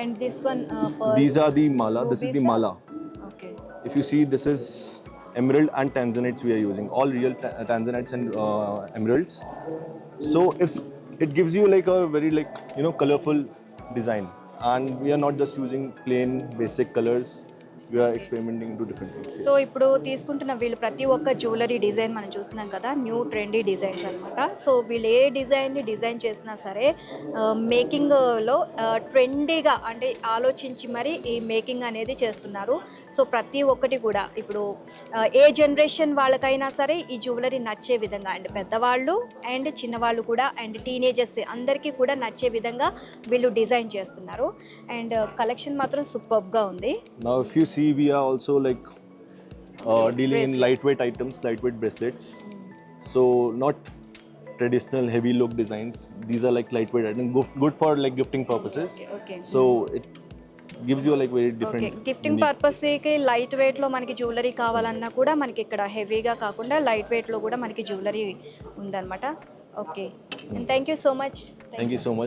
And this one, pearl. These are the mala. This is the Rubies are- mala. Okay. If you see, this is emerald and tanzanites we are using. All real tanzanites and emeralds. So it gives you like a very colorful design. And we are not just using plain basic colors. We are experimenting into different things. So Yes. ఇప్పుడు తీసుకుంటున్న వీళ్ళు ప్రతి ఒక్క jewellery design మనం చూస్తున్నాం కదా, new trendy designs అనమాట. So వీళ్ళు ఏ డిజైన్ని డిజైన్ చేసినా సరే మేకింగ్లో ట్రెండీగా అంటే ఆలోచించి మరి ఈ మేకింగ్ అనేది చేస్తున్నారు. సో ప్రతి ఒక్కటి కూడా ఇప్పుడు ఏ జనరేషన్ వాళ్ళకైనా సరే ఈ జ్యువెలరీ నచ్చే విధంగా, అండ్ పెద్దవాళ్ళు అండ్ చిన్నవాళ్ళు కూడా అండ్ టీనేజర్స్ అందరికీ కూడా నచ్చే విధంగా వీళ్ళు డిజైన్ చేస్తున్నారు. అండ్ కలెక్షన్ మాత్రం సూపర్గా ఉంది. Now, if you see, we are also dealing in Bracelet. lightweight items, lightweight bracelets. So not traditional heavy look designs. These are like lightweight items, good for like gifting purposes. Okay. So it gives you like very different. Okay, gifting పర్పస్కి light వెయిట్లో మనకి jewellery కావాలన్నా కూడా మనకి ఇక్కడ హెవీగా కాకుండా light వెయిట్లో కూడా మనకి జ్యువెలరీ ఉందన్నమాట. Okay, and thank you so much. Thank you so much.